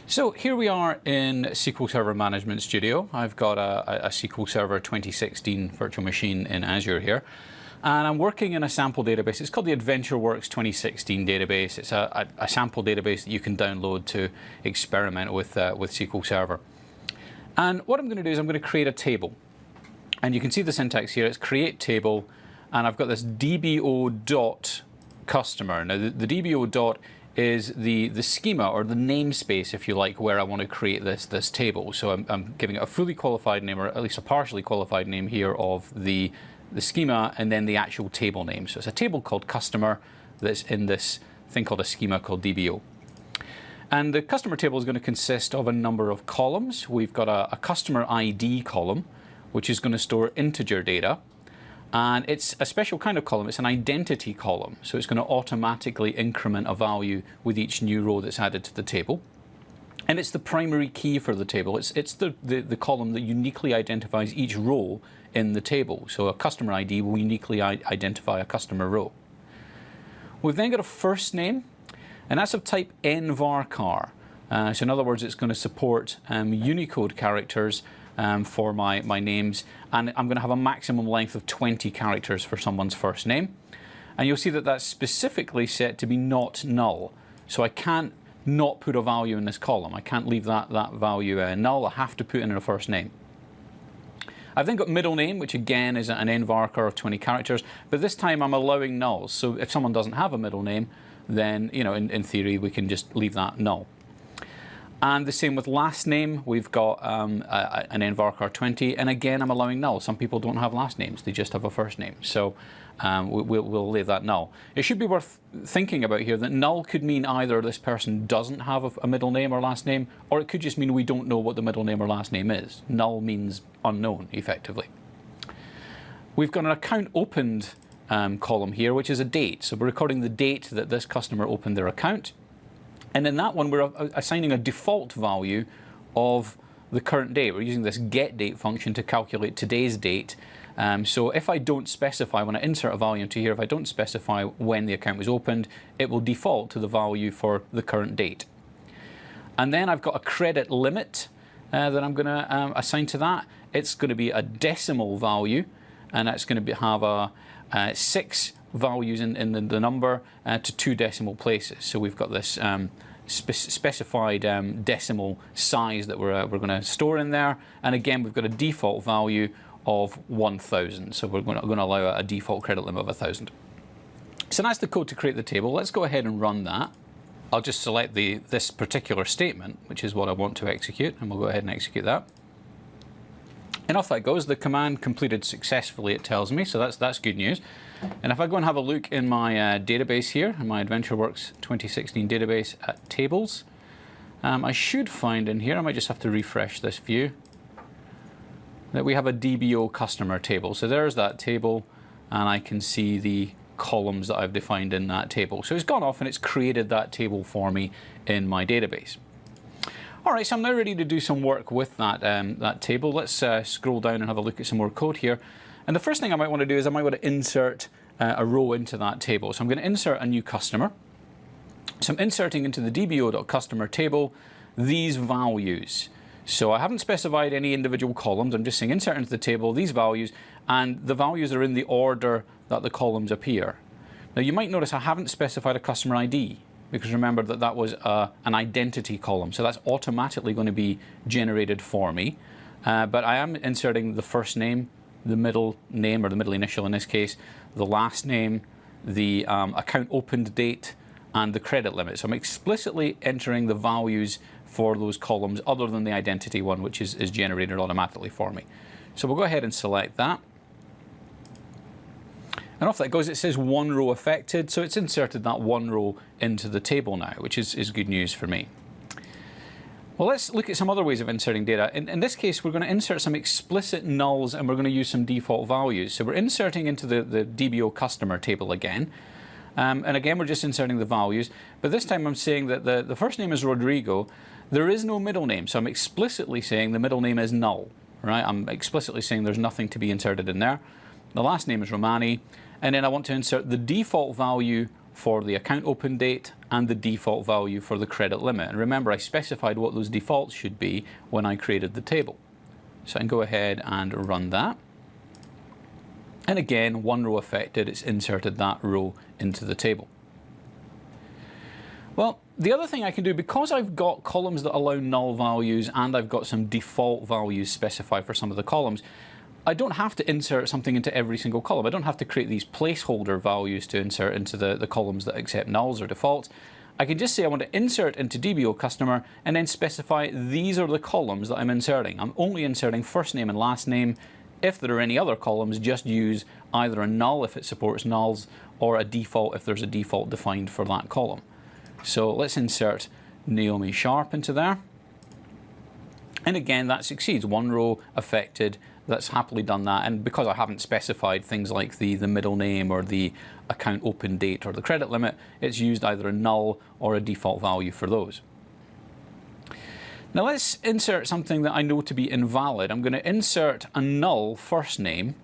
So here we are in SQL Server Management Studio. I've got a SQL Server 2016 virtual machine in Azure here. And I'm working in a sample database. It's called the AdventureWorks 2016 database. It's a sample database that you can download to experiment with SQL Server. And what I'm going to do is I'm going to create a table. And you can see the syntax here. It's create table. And I've got this DBO.customer. Now the DBO dot is the schema, or the namespace, if you like, where I want to create this table. So I'm giving it a fully qualified name, or at least a partially qualified name here of the schema, and then the actual table name. So it's a table called customer that's in this thing called a schema called DBO. And the customer table is going to consist of a number of columns. We've got a customer ID column, which is going to store integer data. And it's a special kind of column. It's an identity column. So it's going to automatically increment a value with each new row that's added to the table. And it's the primary key for the table. It's the column that uniquely identifies each row in the table. So a customer ID will uniquely identify a customer row. We've then got a first name, and that's of type nvarchar. So in other words, it's going to support Unicode characters for my names, and I'm going to have a maximum length of 20 characters for someone's first name. And you'll see that that's specifically set to be not null. So I can't not put a value in this column. I can't leave that value null. I have to put in a first name. I've then got middle name, which again is an nvarchar of 20 characters, but this time I'm allowing nulls. So if someone doesn't have a middle name, then in theory we can just leave that null. And the same with last name. We've got an nvarchar 20, and again I'm allowing null. Some people don't have last names, they just have a first name. So we'll leave that null. It should be worth thinking about here that null could mean either this person doesn't have a middle name or last name, or it could just mean we don't know what the middle name or last name is. Null means unknown, effectively. We've got an account opened column here, which is a date. So we're recording the date that this customer opened their account. And in that one, we're assigning a default value of the current date. We're using this getDate function to calculate today's date. So if I don't specify, when I insert a value into here, if I don't specify when the account was opened, it will default to the value for the current date. And then I've got a credit limit that I'm going to assign to that. It's going to be a decimal value, and that's going to have 6 values in the number to 2 decimal places. So we've got this specified decimal size that we're going to store in there, and again we've got a default value of 1000. So we're going to allow a default credit limit of 1000. So that's the code to create the table. Let's go ahead and run that. I'll just select this particular statement, which is what I want to execute, and we'll go ahead and execute that. And off that goes. The command completed successfully, it tells me, so that's good news. And if I go and have a look in my database here, in my AdventureWorks 2016 database at tables, I should find in here, I might just have to refresh this view, that we have a DBO customer table. So there's that table, and I can see the columns that I've defined in that table. So it's gone off and it's created that table for me in my database. All right, so I'm now ready to do some work with that table. Let's scroll down and have a look at some more code here. And the first thing I might want to do is I might want to insert a row into that table. So I'm going to insert a new customer. So I'm inserting into the DBO.customer table these values. So I haven't specified any individual columns. I'm just saying insert into the table these values, and the values are in the order that the columns appear. Now you might notice I haven't specified a customer ID, because remember that was an identity column. So that's automatically going to be generated for me. But I am inserting the first name, the middle name, or the middle initial in this case, the last name, the account opened date, and the credit limit. So I'm explicitly entering the values for those columns other than the identity one, which is generated automatically for me. So we'll go ahead and select that. And off that goes. It says 1 row affected, so it's inserted that 1 row into the table now, which is good news for me. Well, let's look at some other ways of inserting data. In this case, we're going to insert some explicit nulls, and we're going to use some default values. So we're inserting into the DBO customer table again. And again, we're just inserting the values. But this time I'm saying that the first name is Rodrigo. There is no middle name, so I'm explicitly saying the middle name is null. Right? I'm explicitly saying there's nothing to be inserted in there. The last name is Romani. And then I want to insert the default value for the account open date and the default value for the credit limit. And remember, I specified what those defaults should be when I created the table. So I can go ahead and run that. And again, one row affected, it's inserted that row into the table. Well, the other thing I can do, because I've got columns that allow null values and I've got some default values specified for some of the columns, I don't have to insert something into every single column. I don't have to create these placeholder values to insert into the columns that accept nulls or defaults. I can just say I want to insert into DBO customer and then specify these are the columns that I'm inserting. I'm only inserting first name and last name. If there are any other columns, just use either a null if it supports nulls or a default if there's a default defined for that column. So let's insert Naomi Sharp into there. And again, that succeeds. One row affected, that's happily done that. And because I haven't specified things like the middle name or the account open date or the credit limit, it's used either a null or a default value for those. Now let's insert something that I know to be invalid. I'm going to insert a null first name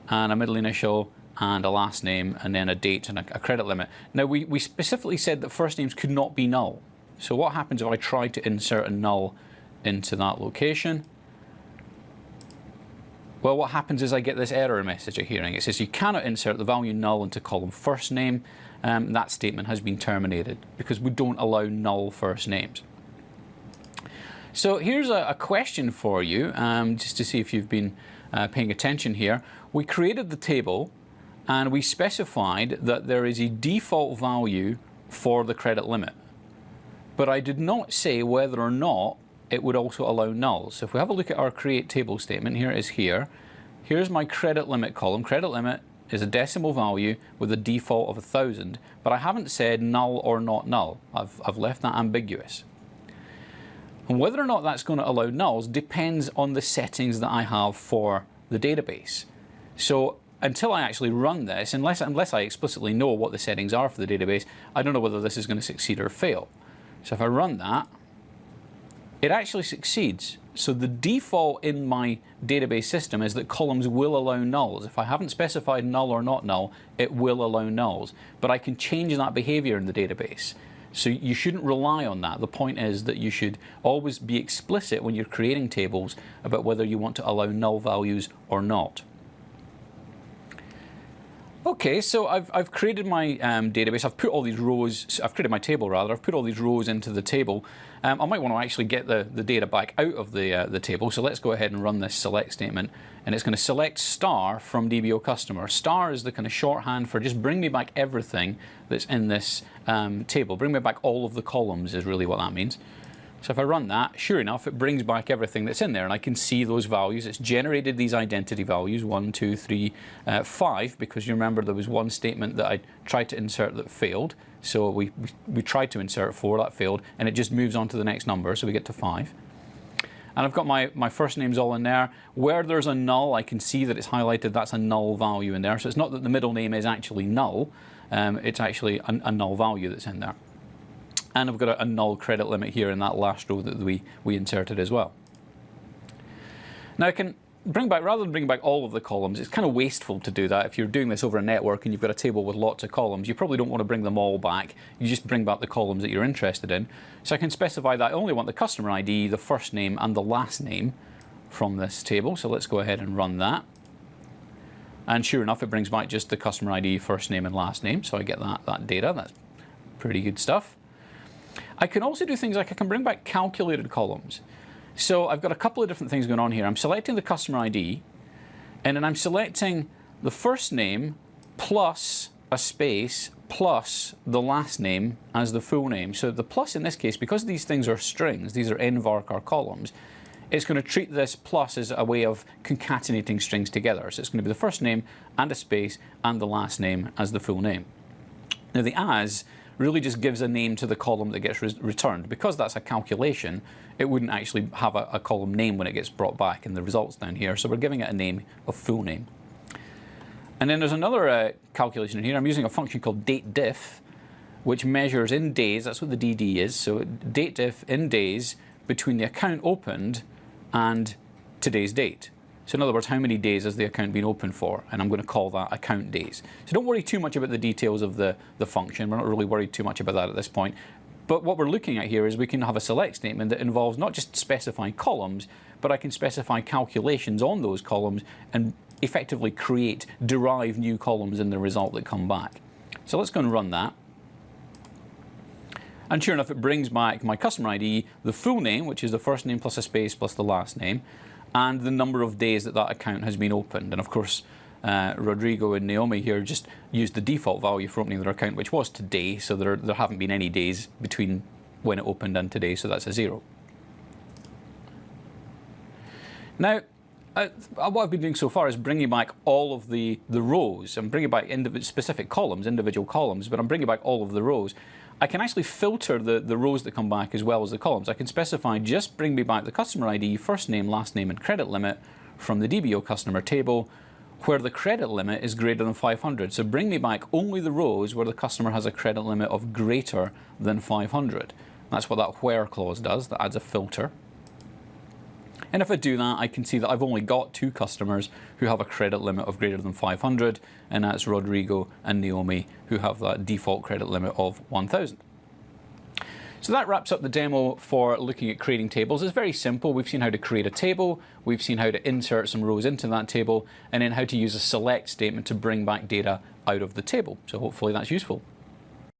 and a middle initial and a last name and then a date and a credit limit. Now we specifically said that first names could not be null. So what happens if I try to insert a null into that location? Well, what happens is I get this error message at hearing. It says you cannot insert the value null into column first name. That statement has been terminated because we don't allow null first names. So here's a question for you, just to see if you've been paying attention here. We created the table and we specified that there is a default value for the credit limit. But I did not say whether or not it would also allow nulls. So if we have a look at our create table statement, here it is here. Here's my credit limit column. Credit limit is a decimal value with a default of 1,000, but I haven't said null or not null. I've left that ambiguous. And whether or not that's going to allow nulls depends on the settings that I have for the database. So until I actually run this, unless I explicitly know what the settings are for the database, I don't know whether this is going to succeed or fail. So if I run that, it actually succeeds. So the default in my database system is that columns will allow nulls. If I haven't specified null or not null, it will allow nulls. But I can change that behavior in the database. So you shouldn't rely on that. The point is that you should always be explicit when you're creating tables about whether you want to allow null values or not. Okay, so I've created my database. I've put all these rows, I've created my table rather, I've put all these rows into the table. I might want to actually get the data back out of the table, so let's go ahead and run this select statement. And it's going to select star from DBO customer. Star is the kind of shorthand for just bring me back everything that's in this table. Bring me back all of the columns is really what that means. So if I run that, sure enough, it brings back everything that's in there, and I can see those values. It's generated these identity values, 1, 2, 3, 5, because you remember there was one statement that I tried to insert that failed. So we tried to insert 4, that failed, and it just moves on to the next number, so we get to 5. And I've got my first names all in there. Where there's a null, I can see that it's highlighted, that's a null value in there. So it's not that the middle name is actually null, it's actually a null value that's in there. And I've got a null credit limit here in that last row that we inserted as well. Now I can bring back, rather than bring back all of the columns, it's kind of wasteful to do that. If you're doing this over a network and you've got a table with lots of columns, you probably don't want to bring them all back. You just bring back the columns that you're interested in. So I can specify that I only want the customer ID, the first name, and the last name from this table. So let's go ahead and run that. And sure enough, it brings back just the customer ID, first name, and last name. So I get that data. That's pretty good stuff. I can also do things like I can bring back calculated columns. So I've got a couple of different things going on here. I'm selecting the customer ID, and then I'm selecting the first name plus a space plus the last name as the full name. So the plus in this case, because these things are strings, these are nvarchar columns, it's going to treat this plus as a way of concatenating strings together. So it's going to be the first name and a space and the last name as the full name. Now the as really just gives a name to the column that gets returned. Because that's a calculation, it wouldn't actually have a column name when it gets brought back in the results down here. So we're giving it a name of full name. And then there's another calculation in here. I'm using a function called dateDiff, which measures in days. That's what the DD is. So dateDiff in days between the account opened and today's date. So in other words, how many days has the account been open for? And I'm going to call that account days. So don't worry too much about the details of the function. We're not really worried too much about that at this point. But what we're looking at here is we can have a select statement that involves not just specifying columns, but I can specify calculations on those columns and effectively derive new columns in the result that come back. So let's go and run that. And sure enough, it brings back my customer ID, the full name, which is the first name plus a space plus the last name, and the number of days that that account has been opened. And of course, Rodrigo and Naomi here just used the default value for opening their account, which was today, so there haven't been any days between when it opened and today, so that's a 0. Now, what I've been doing so far is bringing back all of the rows. I'm bringing back specific columns, individual columns, but I'm bringing back all of the rows. I can actually filter the rows that come back as well as the columns. I can specify just bring me back the customer ID, first name, last name, and credit limit from the DBO customer table, where the credit limit is greater than 500. So bring me back only the rows where the customer has a credit limit of greater than 500. That's what that where clause does. That adds a filter. And if I do that, I can see that I've only got 2 customers who have a credit limit of greater than 500, and that's Rodrigo and Naomi, who have that default credit limit of 1,000. So that wraps up the demo for looking at creating tables. It's very simple. We've seen how to create a table, we've seen how to insert some rows into that table, and then how to use a select statement to bring back data out of the table. So hopefully that's useful.